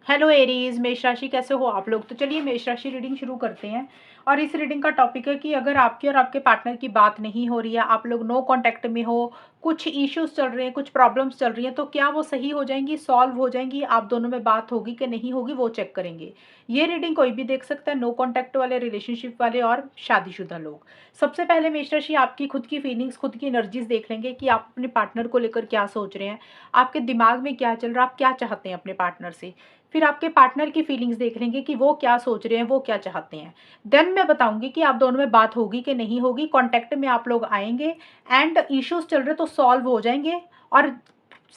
Hello Aries, मेष राशि कैसे हो आप लोग। तो चलिए मेष राशि रीडिंग शुरू करते हैं। और इस रीडिंग का टॉपिक है कि अगर आपकी और आपके पार्टनर की बात नहीं हो रही है, आप लोग नो कांटेक्ट में हो, कुछ इश्यूज चल रहे हैं, कुछ प्रॉब्लम्स चल रही हैं, तो क्या वो सही हो जाएंगी, सॉल्व हो जाएंगी, आप दोनों में बात होगी कि नहीं होगी, वो चेक करेंगे। ये रीडिंग कोई भी देख सकता है, नो कांटेक्ट वाले, रिलेशनशिप वाले और शादीशुदा लोग। सबसे पहले मेष राशि आपकी खुद की फीलिंग्स, खुद की एनर्जीज देख लेंगे कि आप अपने पार्टनर को लेकर क्या सोच रहे हैं, आपके दिमाग में क्या चल रहा है, आप क्या चाहते हैं अपने पार्टनर से। फिर आपके पार्टनर की फीलिंग्स देख लेंगे कि वो क्या सोच रहे हैं, वो क्या चाहते हैं। देन मैं बताऊंगी कि आप दोनों में बात होगी कि नहीं होगी, कांटेक्ट में आप लोग आएंगे एंड इश्यूज चल रहे तो सॉल्व हो जाएंगे। और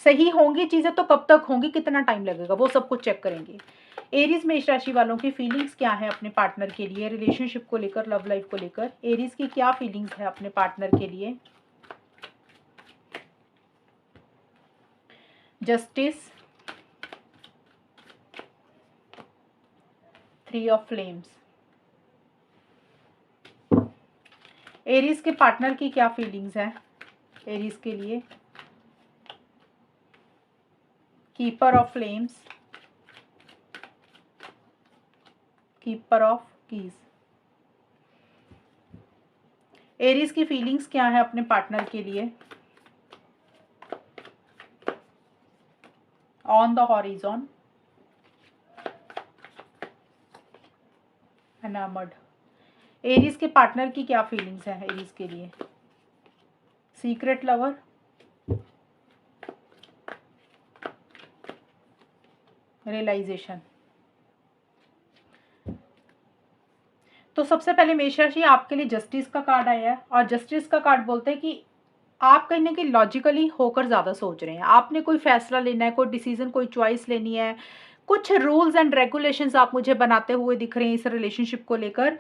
सही होंगी चीज़ें तो कब तक होंगी, कितना टाइम लगेगा, वो सब कुछ चेक करेंगे। एरीज मेष राशि वालों की फीलिंग्स क्या है अपने पार्टनर के लिए, रिलेशनशिप को लेकर, लव लाइफ को लेकर। एरीज की क्या फीलिंग्स है अपने पार्टनर के लिए। Justice, 3 of flames. एरीज के पार्टनर की क्या फीलिंग्स है एरीज के लिए। Keeper of flames, keeper of keys. Aries की फीलिंग्स क्या है अपने पार्टनर के लिए। On the horizon, enamoured. Aries के पार्टनर की क्या फीलिंग्स है एरीज के लिए। Secret lover, realisation. तो सबसे पहले मेष राशि आपके लिए जस्टिस का कार्ड आया है, और जस्टिस का कार्ड बोलते हैं कि आप कहीं ना कहीं लॉजिकली होकर ज़्यादा सोच रहे हैं। आपने कोई फैसला लेना है, कोई डिसीजन, कोई चॉइस लेनी है, कुछ रूल्स एंड रेगुलेशंस आप मुझे बनाते हुए दिख रहे हैं इस रिलेशनशिप को लेकर।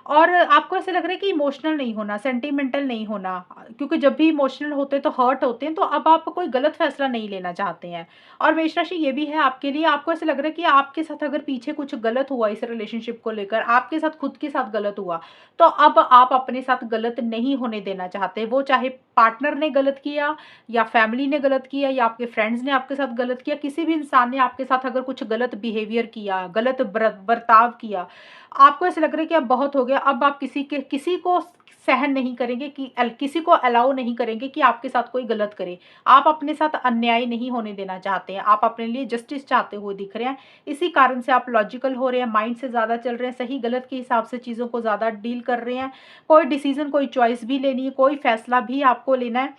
और आपको ऐसे लग रहा है कि इमोशनल नहीं होना, सेंटिमेंटल नहीं होना, क्योंकि जब भी इमोशनल होते हैं तो हर्ट होते हैं, तो अब आप कोई गलत फैसला नहीं लेना चाहते हैं। और मेष राशि ये भी है आपके लिए, आपको ऐसे लग रहा है कि आपके साथ अगर पीछे कुछ गलत हुआ इस रिलेशनशिप को लेकर, आपके साथ खुद के साथ गलत हुआ, तो अब आप अपने साथ गलत नहीं होने देना चाहते। वो चाहे पार्टनर ने गलत किया, या फैमिली ने गलत किया, या आपके फ्रेंड्स ने आपके साथ गलत किया, किसी भी इंसान ने आपके साथ अगर कुछ गलत बिहेवियर किया, गलत बर्ताव किया, आपको ऐसा लग रहा है कि अब बहुत हो गया। अब आप किसी को सहन नहीं करेंगे, कि किसी को अलाउ नहीं करेंगे कि आपके साथ कोई गलत करे। आप अपने साथ अन्याय नहीं होने देना चाहते हैं, आप अपने लिए जस्टिस चाहते हुए दिख रहे हैं। इसी कारण से आप लॉजिकल हो रहे हैं, माइंड से ज़्यादा चल रहे हैं, सही गलत के हिसाब से चीज़ों को ज़्यादा डील कर रहे हैं। कोई डिसीजन, कोई चॉइस भी लेनी है, कोई फैसला भी आपको लेना है,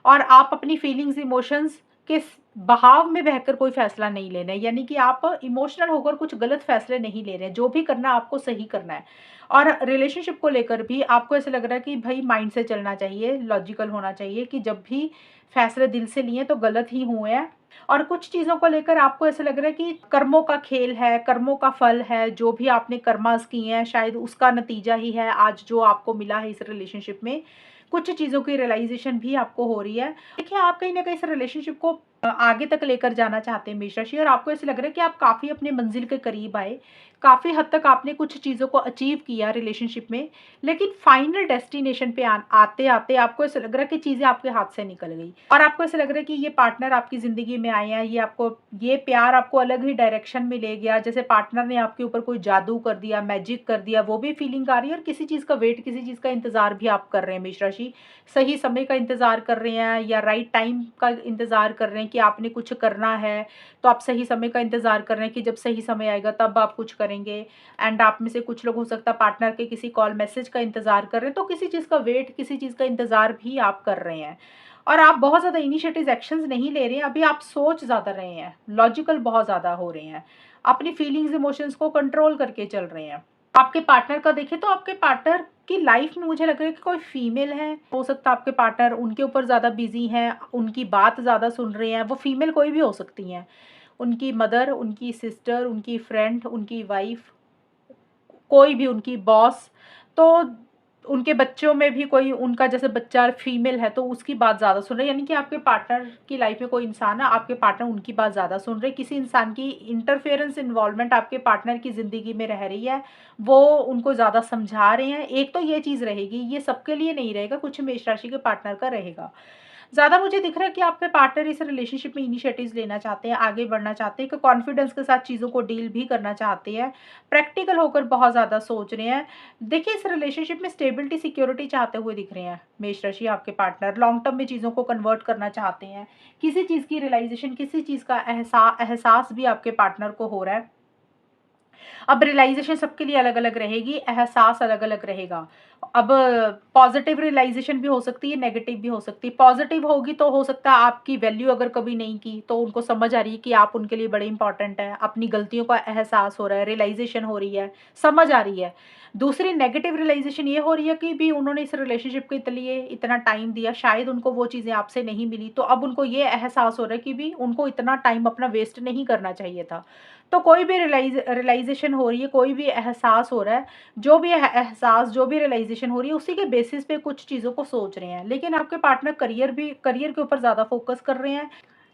और आप अपनी फीलिंग्स, इमोशंस के बहाव में बहकर कोई फैसला नहीं लेना है। यानी कि आप इमोशनल होकर कुछ गलत फैसले नहीं ले रहे हैं, जो भी करना है आपको सही करना है। और रिलेशनशिप को लेकर भी आपको ऐसा लग रहा है कि भाई माइंड से चलना चाहिए, लॉजिकल होना चाहिए, कि जब भी फैसले दिल से लिए तो गलत ही हुए हैं। और कुछ चीज़ों को लेकर आपको ऐसा लग रहा है कि कर्मों का खेल है, कर्मों का फल है, जो भी आपने कर्मास किए हैं शायद उसका नतीजा ही है आज जो आपको मिला है इस रिलेशनशिप में। कुछ चीज़ों की रियलाइजेशन भी आपको हो रही है। देखिए, आप कहीं ना कहीं इस रिलेशनशिप को आगे तक लेकर जाना चाहते हैं मेष राशि, और आपको ऐसे लग रहा है कि आप काफ़ी अपने मंजिल के करीब आए, काफ़ी हद तक आपने कुछ चीज़ों को अचीव किया रिलेशनशिप में। लेकिन फाइनल डेस्टिनेशन पे आते आते आपको ऐसा लग रहा है कि चीज़ें आपके हाथ से निकल गई, और आपको ऐसा लग रहा है कि ये पार्टनर आपकी ज़िंदगी में आए हैं, ये प्यार आपको अलग ही डायरेक्शन में ले गया, जैसे पार्टनर ने आपके ऊपर कोई जादू कर दिया, मैजिक कर दिया, वो भी फीलिंग आ रही है। और किसी चीज़ का वेट, किसी चीज़ का इंतज़ार भी आप कर रहे हैं मेष राशि। सही समय का इंतज़ार कर रहे हैं, या राइट टाइम का इंतज़ार कर रहे हैं कि आपने कुछ करना है, तो आप सही समय का इंतज़ार कर रहे हैं कि जब सही समय आएगा तब आप कुछ करेंगे। एंड आप में से कुछ लोग हो सकता है पार्टनर के किसी कॉल मैसेज का इंतज़ार कर रहे हैं, तो किसी चीज़ का वेट, किसी चीज़ का इंतज़ार भी आप कर रहे हैं। और आप बहुत ज़्यादा इनिशिएटिव एक्शंस नहीं ले रहे हैं, अभी आप सोच ज़्यादा रहे हैं, लॉजिकल बहुत ज़्यादा हो रहे हैं, अपनी फीलिंग्स, इमोशंस को कंट्रोल करके चल रहे हैं। आपके पार्टनर का देखें तो आपके पार्टनर की लाइफ में मुझे लग रहा है कि कोई फीमेल है, हो सकता है आपके पार्टनर उनके ऊपर ज़्यादा बिजी हैं, उनकी बात ज़्यादा सुन रहे हैं। वो फीमेल कोई भी हो सकती हैं, उनकी मदर, उनकी सिस्टर, उनकी फ्रेंड, उनकी वाइफ, कोई भी, उनकी बॉस। तो उनके बच्चों में भी कोई उनका जैसे बच्चा फीमेल है तो उसकी बात ज़्यादा सुन रहे हैं। यानी कि आपके पार्टनर की लाइफ में कोई इंसान है, आपके पार्टनर उनकी बात ज़्यादा सुन रहे हैं। किसी इंसान की इंटरफेरेंस, इन्वॉल्वमेंट आपके पार्टनर की ज़िंदगी में रह रही है, वो उनको ज़्यादा समझा रहे हैं। एक तो ये चीज़ रहेगी, ये सबके लिए नहीं रहेगा, कुछ मेष राशि के पार्टनर का रहेगा। ज़्यादा मुझे दिख रहा है कि आपके पार्टनर इस रिलेशनशिप में इनिशिएटिव्स लेना चाहते हैं, आगे बढ़ना चाहते हैं, कि कॉन्फिडेंस के साथ चीज़ों को डील भी करना चाहते हैं, प्रैक्टिकल होकर बहुत ज़्यादा सोच रहे हैं। देखिए, इस रिलेशनशिप में स्टेबिलिटी, सिक्योरिटी चाहते हुए दिख रहे हैं मेष राशि आपके पार्टनर। लॉन्ग टर्म में चीज़ों को कन्वर्ट करना चाहते हैं। किसी चीज़ की रियलाइज़ेशन, किसी चीज़ का एहसास भी आपके पार्टनर को हो रहा है। अब रियलाइज़ेशन सबके लिए अलग-अलग रहेगी, एहसास अलग-अलग रहेगा। अब पॉज़िटिव रियलाइज़ेशन भी हो सकती है, नेगेटिव भी हो सकती है। पॉज़िटिव होगी तो हो सकता है आपकी वैल्यू अगर कभी नहीं की, तो उनको समझ आ रही है कि आप उनके लिए बड़े इम्पोर्टेंट हैं, अपनी गलतियों का एहसास हो रहा है, रियलाइज़ेशन हो रही है, समझ आ रही है। दूसरी नेगेटिव रियलाइज़ेशन ये हो रही है कि भी उन्होंने इस रिलेशनशिप के लिए इतना टाइम दिया, शायद उनको वो चीज़ें आपसे नहीं मिली, तो अब उनको ये एहसास हो रहा है कि भी उनको इतना टाइम अपना वेस्ट नहीं करना चाहिए था। तो कोई भी रियलाइज़ेशन हो रही है, कोई भी एहसास हो रहा है, जो भी एहसास, जो भी रियलाइज़ेशन हो रही है, उसी के बेसिस पे कुछ चीज़ों को सोच रहे हैं। लेकिन आपके पार्टनर करियर के ऊपर ज़्यादा फ़ोकस कर रहे हैं।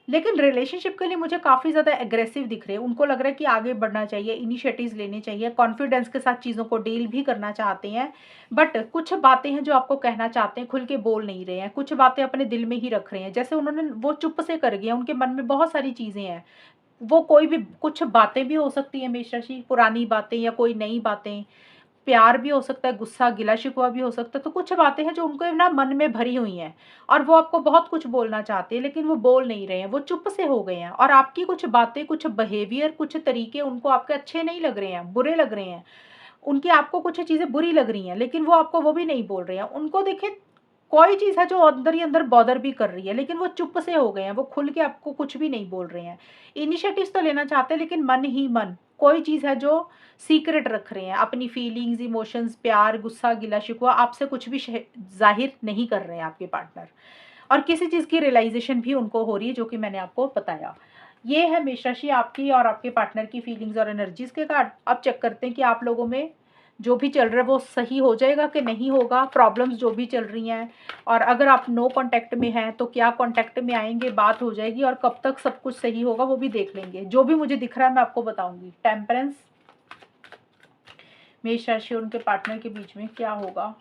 लेकिन रिलेशनशिप के लिए मुझे काफ़ी ज़्यादा एग्रेसिव दिख रहे हैं। उनको लग रहा है कि आगे बढ़ना चाहिए, इनिशिएटिव्स लेने चाहिए, कॉन्फिडेंस के साथ चीज़ों को डील भी करना चाहते हैं। बट कुछ बातें हैं जो आपको कहना चाहते हैं, खुल के बोल नहीं रहे हैं। कुछ बातें अपने दिल में ही रख रहे हैं। जैसे उन्होंने वो चुप से कर गए हैं, उनके मन में बहुत सारी चीज़ें हैं। वो कोई भी कुछ बातें भी हो सकती हैं मेष राशि, पुरानी बातें या कोई नई बातें, प्यार भी हो सकता है, गुस्सा, गिला-शिकवा भी हो सकता है। तो कुछ बातें हैं जो उनके ना मन में भरी हुई हैं और वो आपको बहुत कुछ बोलना चाहते हैं, लेकिन वो बोल नहीं रहे हैं, वो चुप से हो गए हैं और आपकी कुछ बातें, कुछ बिहेवियर, कुछ तरीके उनको आपके अच्छे नहीं लग रहे हैं, बुरे लग रहे हैं। उनकी आपको कुछ चीज़ें बुरी लग रही हैं, लेकिन वो आपको वो भी नहीं बोल रहे हैं। उनको देखिए, कोई चीज़ है जो अंदर ही अंदर बॉदर भी कर रही है, लेकिन वो चुप से हो गए हैं, वो खुल के आपको कुछ भी नहीं बोल रहे हैं। इनिशिएटिव्स तो लेना चाहते हैं, लेकिन मन ही मन कोई चीज़ है जो सीक्रेट रख रहे हैं, अपनी फीलिंग्स, इमोशंस, प्यार, गुस्सा, गिला-शिकवा आपसे कुछ भी ज़ाहिर नहीं कर रहे हैं आपके पार्टनर। और किसी चीज़ की रियलाइज़ेशन भी उनको हो रही है, जो कि मैंने आपको बताया। ये है मेष राशि आपकी और आपके पार्टनर की फीलिंग्स और एनर्जीज़ के कार्ड। अब चेक करते हैं कि आप लोगों में जो भी चल रहा है वो सही हो जाएगा कि नहीं होगा, प्रॉब्लम्स जो भी चल रही हैं, और अगर आप नो कॉन्टैक्ट में हैं तो क्या कॉन्टैक्ट में आएँगे, बात हो जाएगी, और कब तक सब कुछ सही होगा वो भी देख लेंगे। जो भी मुझे दिख रहा है मैं आपको बताऊँगी। टेम्परेंस, मेष राशि और उनके पार्टनर के बीच में क्या होगा?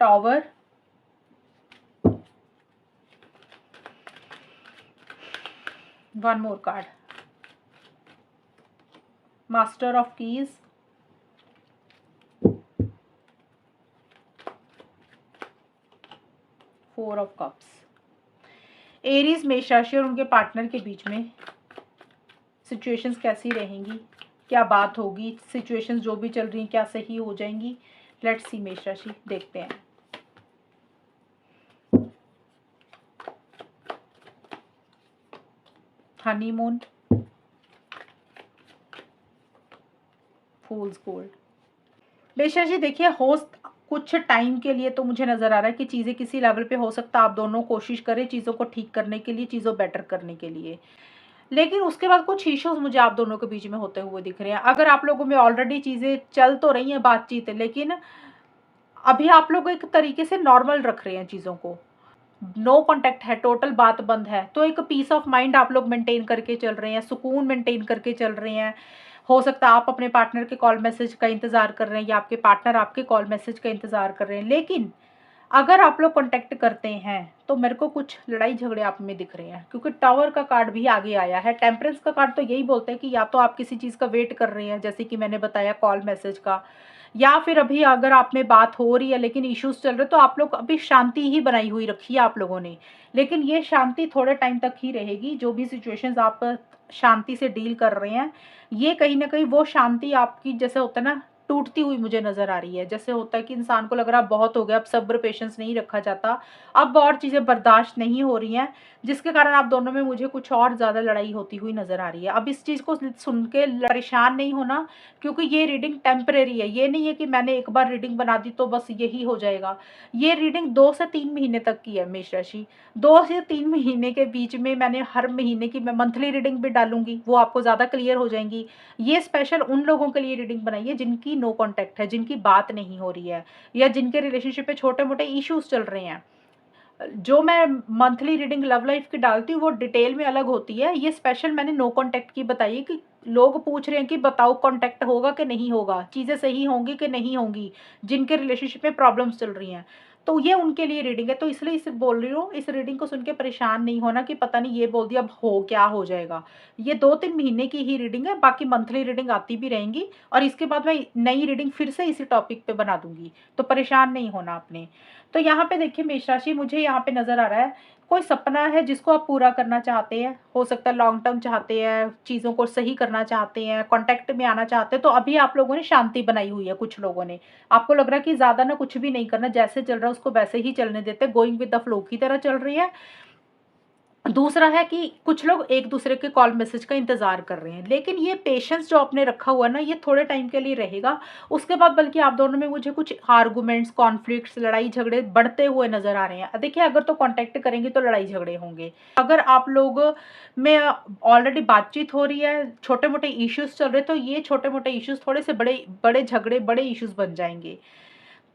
Tower, one more card, master of keys, four of cups. Aries, मेष राशि और उनके पार्टनर के बीच में सिचुएशंस कैसी रहेंगी, क्या बात होगी, सिचुएशंस जो भी चल रही हैं क्या सही हो जाएंगी? लेट्स सी मेष राशि, देखते हैं। हनीमून, फूल्स गोल्ड। मेष राशि देखिए, होस्ट कुछ टाइम के लिए तो मुझे नज़र आ रहा है कि चीज़ें किसी लेवल पे हो सकता है आप दोनों कोशिश करें चीज़ों को ठीक करने के लिए, चीज़ों बेटर करने के लिए। लेकिन उसके बाद कुछ इश्यूज़ मुझे आप दोनों के बीच में होते हुए दिख रहे हैं। अगर आप लोगों में ऑलरेडी चीज़ें चल तो रही हैं बातचीत, लेकिन अभी आप लोग एक तरीके से नॉर्मल रख रहे हैं चीज़ों को। नो कॉन्टैक्ट है, टोटल बात बंद है, तो एक पीस ऑफ माइंड आप लोग मेंटेन करके चल रहे हैं, सुकून मेंटेन करके चल रहे हैं। हो सकता है आप अपने पार्टनर के कॉल मैसेज का इंतज़ार कर रहे हैं या आपके पार्टनर आपके कॉल मैसेज का इंतज़ार कर रहे हैं। लेकिन अगर आप लोग कॉन्टैक्ट करते हैं तो मेरे को कुछ लड़ाई झगड़े आप में दिख रहे हैं, क्योंकि टावर का कार्ड भी आगे आया है। टेम्परेंस का कार्ड तो यही बोलते हैं कि या तो आप किसी चीज़ का वेट कर रहे हैं, जैसे कि मैंने बताया कॉल मैसेज का, या फिर अभी अगर आप में बात हो रही है लेकिन इश्यूज चल रहे, तो आप लोग अभी शांति ही बनाई हुई रखी है आप लोगों ने। लेकिन ये शांति थोड़े टाइम तक ही रहेगी। जो भी सिचुएशंस आप शांति से डील कर रहे हैं, ये कहीं ना कहीं वो शांति आपकी, जैसे होता है ना, टूटती हुई मुझे नज़र आ रही है। जैसे होता है कि इंसान को लग रहा है बहुत हो गया, अब सब्र पेशेंस नहीं रखा जाता, अब और चीज़ें बर्दाश्त नहीं हो रही हैं, जिसके कारण आप दोनों में मुझे कुछ और ज़्यादा लड़ाई होती हुई नज़र आ रही है। अब इस चीज़ को सुन के परेशान नहीं होना, क्योंकि ये रीडिंग टेम्परेरी है। ये नहीं है कि मैंने एक बार रीडिंग बना दी तो बस यही हो जाएगा। ये रीडिंग 2 से 3 महीने तक की है मेष राशि। 2 से 3 महीने के बीच में मैंने हर महीने की मैं मंथली रीडिंग भी डालूँगी, वो आपको ज़्यादा क्लियर हो जाएँगी। ये स्पेशल उन लोगों के लिए रीडिंग बनाई है जिनकी नो कॉन्टैक्ट है, जिनकी बात नहीं हो रही है, या जिनके रिलेशनशिप में छोटे-मोटे इश्यूज़ चल रहे हैं। जो मैं मंथली रीडिंग लव लाइफ की डालती हूँ वो डिटेल में अलग होती है। ये स्पेशल मैंने नो कॉन्टैक्ट की बताई है कि लोग पूछ रहे हैं कि बताओ कॉन्टैक्ट होगा कि नहीं होगा, चीज़ें सही होंगी कि नहीं होंगी, जिनके रिलेशनशिप में प्रॉब्लम्स चल रही हैं। तो ये उनके लिए रीडिंग है, तो इसलिए इसे बोल रही हूँ, इस रीडिंग को सुन के परेशान नहीं होना कि पता नहीं ये बोल दिया अब हो क्या हो जाएगा। ये 2-3 महीने की ही रीडिंग है, बाकी मंथली रीडिंग आती भी रहेंगी और इसके बाद मैं नई रीडिंग फिर से इसी टॉपिक पे बना दूँगी, तो परेशान नहीं होना आपने। तो यहाँ पे देखिए मेष राशि, मुझे यहाँ पे नज़र आ रहा है, कोई सपना है जिसको आप पूरा करना चाहते हैं, हो सकता है लॉन्ग टर्म चाहते हैं, चीज़ों को सही करना चाहते हैं, कॉन्टैक्ट में आना चाहते हैं, तो अभी आप लोगों ने शांति बनाई हुई है कुछ लोगों ने। आपको लग रहा है कि ज़्यादा ना कुछ भी नहीं करना, जैसे चल रहा है उसको वैसे ही चलने देते, गोइंग विद द फ्लो की तरह चल रही है। दूसरा है कि कुछ लोग एक-दूसरे के कॉल मैसेज का इंतज़ार कर रहे हैं, लेकिन ये पेशेंस जो आपने रखा हुआ है ना, ये थोड़े टाइम के लिए रहेगा। उसके बाद बल्कि आप दोनों में मुझे कुछ आर्गुमेंट्स, कॉन्फ्लिक्ट्स, लड़ाई-झगड़े बढ़ते हुए नज़र आ रहे हैं। देखिए, अगर तो कॉन्टैक्ट करेंगे तो लड़ाई-झगड़े होंगे। अगर आप लोग में ऑलरेडी बातचीत हो रही है, छोटे-मोटे इश्यूज़ चल रहे हैं, तो ये छोटे-मोटे इश्यूज़ थोड़े से बड़े बड़े झगड़े, बड़े इश्यूज़ बन जाएँगे।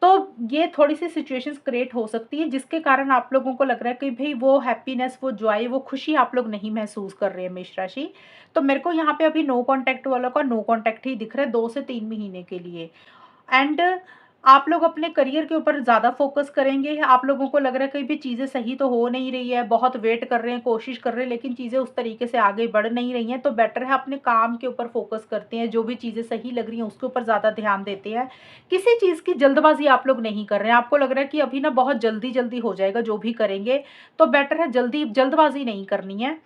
तो ये थोड़ी-सी सिचुएशंस क्रिएट हो सकती है, जिसके कारण आप लोगों को लग रहा है कि भई वो हैप्पीनेस, वो जॉय, वो खुशी आप लोग नहीं महसूस कर रहे हैं मेष राशि। तो मेरे को यहाँ पे अभी नो कॉन्टैक्ट वालों का नो कॉन्टैक्ट ही दिख रहा है 2 से 3 महीने के लिए। एंड आप लोग अपने करियर के ऊपर ज़्यादा फ़ोकस करेंगे। आप लोगों को लग रहा है कहीं भी चीज़ें सही तो हो नहीं रही है, बहुत वेट कर रहे हैं, कोशिश कर रहे हैं, लेकिन चीज़ें उस तरीके से आगे बढ़ नहीं रही हैं, तो बेटर है अपने काम के ऊपर फ़ोकस करते हैं, जो भी चीज़ें सही लग रही हैं उसके ऊपर ज़्यादा ध्यान देते हैं। किसी चीज़ की जल्दबाज़ी आप लोग नहीं कर रहे हैं, आपको लग रहा है कि अभी ना बहुत जल्दी-जल्दी हो जाएगा जो भी करेंगे, तो बेटर है जल्दबाज़ी नहीं करनी है।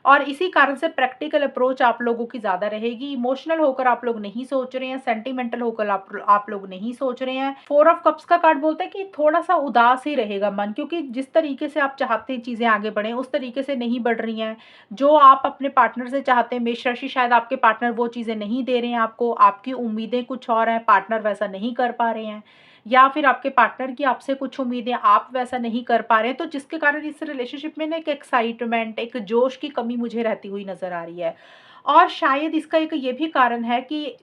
और इसी कारण से प्रैक्टिकल अप्रोच आप लोगों की ज़्यादा रहेगी। इमोशनल होकर आप लोग नहीं सोच रहे हैं, सेंटिमेंटल होकर आप लोग नहीं सोच रहे हैं। 4 ऑफ कप्स का कार्ड बोलता है कि थोड़ा-सा उदास ही रहेगा मन, क्योंकि जिस तरीके से आप चाहते हैं चीज़ें आगे बढ़ें, उस तरीके से नहीं बढ़ रही हैं। जो आप अपने पार्टनर से चाहते हैं, मेष राशि, शायद आपके पार्टनर वो चीज़ें नहीं दे रहे हैं आपको। आपकी उम्मीदें कुछ और हैं, पार्टनर वैसा नहीं कर पा रहे हैं। या फिर आपके पार्टनर की आपसे कुछ उम्मीदें, आप वैसा नहीं कर पा रहे हैं, तो जिसके कारण इस रिलेशनशिप में ना एक एक्साइटमेंट, एक जोश की कमी मुझे रहती हुई नज़र आ रही है। और शायद इसका एक ये भी कारण है कि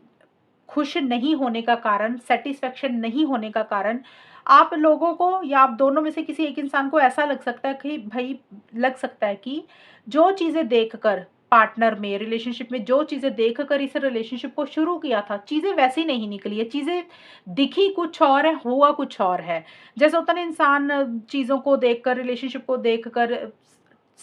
खुश नहीं होने का कारण, सैटिस्फैक्शन नहीं होने का कारण, आप लोगों को या आप दोनों में से किसी एक इंसान को ऐसा लग सकता है कि भई, लग सकता है कि जो चीज़ें देखकर पार्टनर में, रिलेशनशिप में जो चीज़ें देखकर इस रिलेशनशिप को शुरू किया था, चीज़ें वैसी नहीं निकली है, चीज़ें दिखी कुछ और है, हुआ कुछ और है। जैसे होता है ना, इंसान चीज़ों को देखकर, रिलेशनशिप को देखकर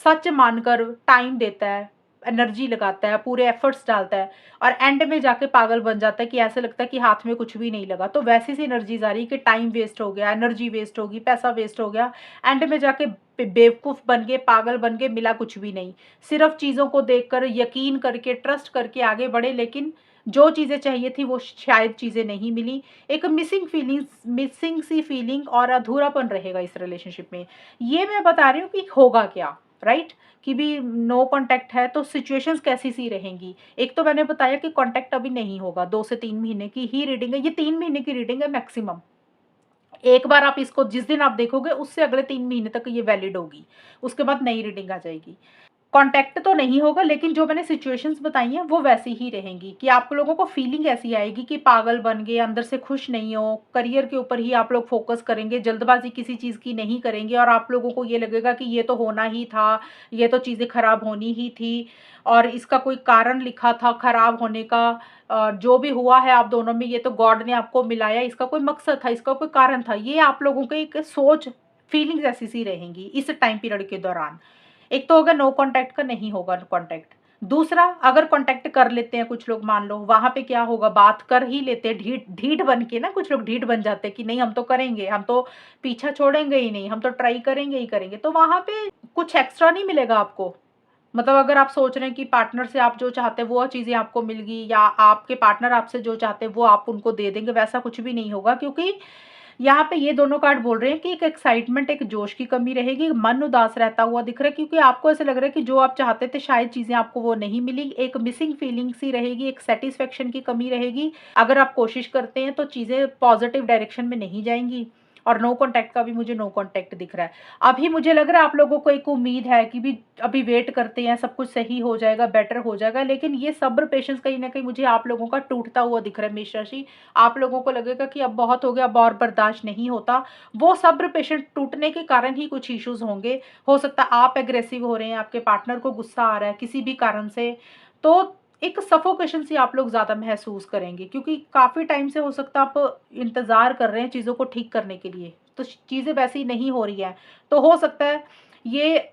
सच मानकर टाइम देता है, एनर्जी लगाता है, पूरे एफर्ट्स डालता है और एंड में जाके पागल बन जाता है कि ऐसा लगता है कि हाथ में कुछ भी नहीं लगा। तो वैसी सी एनर्जीज़ आ रही है कि टाइम वेस्ट हो गया, एनर्जी वेस्ट होगी, पैसा वेस्ट हो गया। एंड में जाके बेवकूफ़ बन गए, पागल बन गए, मिला कुछ भी नहीं। सिर्फ़ चीज़ों को देखकर, यकीन करके, ट्रस्ट करके आगे बढ़े, लेकिन जो चीज़ें चाहिए थी वो शायद चीज़ें नहीं मिली। एक मिसिंग सी फीलिंग और अधूरापन रहेगा इस रिलेशनशिप में। ये मैं बता रही हूँ कि होगा क्या, राइट? कि भी नो कॉन्टैक्ट है तो सिचुएशंस कैसी-सी रहेंगी। एक तो मैंने बताया कि कॉन्टैक्ट अभी नहीं होगा, 2 से 3 महीने की ही रीडिंग है, ये 3 महीने की रीडिंग है मैक्सिमम। एक बार आप इसको जिस दिन आप देखोगे उससे अगले 3 महीने तक ये वैलिड होगी, उसके बाद नई रीडिंग आ जाएगी। कॉन्टैक्ट तो नहीं होगा, लेकिन जो मैंने सिचुएशंस बताई हैं वो वैसी ही रहेंगी कि आप लोगों को फीलिंग ऐसी आएगी कि पागल बन गए, अंदर से खुश नहीं हो, करियर के ऊपर ही आप लोग फ़ोकस करेंगे, जल्दबाज़ी किसी चीज़ की नहीं करेंगे और आप लोगों को ये लगेगा कि ये तो होना ही था, ये तो चीज़ें खराब होनी ही थी और इसका कोई कारण लिखा था खराब होने का। जो भी हुआ है आप दोनों में, ये तो गॉड ने आपको मिलाया, इसका कोई मकसद था, इसका कोई कारण था। ये आप लोगों की एक सोच, फीलिंग्स ऐसी-सी रहेंगी इस टाइम पीरियड के दौरान। एक तो होगा नो कॉन्टैक्ट का, नहीं होगा कॉन्टैक्ट। दूसरा, अगर कॉन्टैक्ट कर लेते हैं कुछ लोग, मान लो, वहाँ पे क्या होगा, बात कर ही लेते हैं, ढीठ ढीठ बन के ना, कुछ लोग ढीठ बन जाते हैं कि नहीं हम तो करेंगे, हम तो पीछा छोड़ेंगे ही नहीं, हम तो ट्राई करेंगे ही करेंगे। तो वहाँ पे कुछ एक्स्ट्रा नहीं मिलेगा आपको। मतलब अगर आप सोच रहे हैं कि पार्टनर से आप जो चाहते हैं वो चीज़ें आपको मिल गई, या आपके पार्टनर आपसे जो चाहते हैं वो आप उनको दे देंगे, वैसा कुछ भी नहीं होगा, क्योंकि यहाँ पे ये दोनों कार्ड बोल रहे हैं कि एक एक्साइटमेंट, एक जोश की कमी रहेगी, मन उदास रहता हुआ दिख रहा है, क्योंकि आपको ऐसा लग रहा है कि जो आप चाहते थे शायद चीज़ें आपको वो नहीं मिली, एक मिसिंग फीलिंग सी रहेगी, एक सैटिस्फैक्शन की कमी रहेगी। अगर आप कोशिश करते हैं तो चीज़ें पॉजिटिव डायरेक्शन में नहीं जाएँगी। और नो कॉन्टैक्ट का भी मुझे नो कॉन्टैक्ट दिख रहा है। अभी मुझे लग रहा है आप लोगों को एक उम्मीद है कि भी अभी वेट करते हैं, सब कुछ सही हो जाएगा, बेटर हो जाएगा, लेकिन ये सब्र, पेशेंस कहीं न कहीं मुझे आप लोगों का टूटता हुआ दिख रहा है मेष राशि। आप लोगों को लगेगा कि अब बहुत हो गया, अब और बर्दाश्त नहीं होता। वो सब्र, पेशेंस टूटने के कारण ही कुछ इश्यूज़ होंगे। हो सकता है आप एग्रेसिव हो रहे हैं, आपके पार्टनर को गुस्सा आ रहा है किसी भी कारण से। तो एक सफोकेशन सी आप लोग ज़्यादा महसूस करेंगे, क्योंकि काफ़ी टाइम से हो सकता है आप इंतज़ार कर रहे हैं चीज़ों को ठीक करने के लिए, तो चीज़ें वैसी नहीं हो रही हैं। तो हो सकता है ये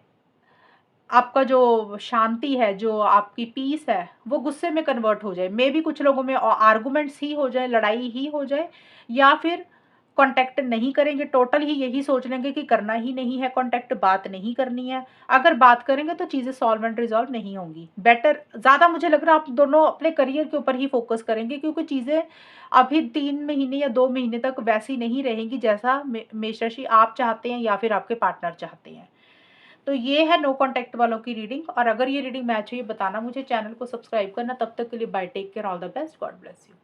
आपका जो शांति है, जो आपकी पीस है, वो गुस्से में कन्वर्ट हो जाए। मेबी कुछ लोगों में आर्गुमेंट्स ही हो जाए, लड़ाई ही हो जाए, या फिर कॉन्टैक्ट नहीं करेंगे, टोटल ही यही सोच लेंगे कि करना ही नहीं है कॉन्टैक्ट, बात नहीं करनी है। अगर बात करेंगे तो चीज़ें सॉल्व एंड रिज़ॉल्व नहीं होंगी। बेटर ज़्यादा मुझे लग रहा है आप दोनों अपने करियर के ऊपर ही फ़ोकस करेंगे, क्योंकि चीज़ें अभी 3 महीने या 2 महीने तक वैसी नहीं रहेंगी जैसा मेष राशि आप चाहते हैं या फिर आपके पार्टनर चाहते हैं। तो ये है नो कॉन्टैक्ट वालों की रीडिंग, और अगर ये रीडिंग मैच हुई बताना मुझे, चैनल को सब्सक्राइब करना। तब तक के लिए bye, take care, all the best, God bless you.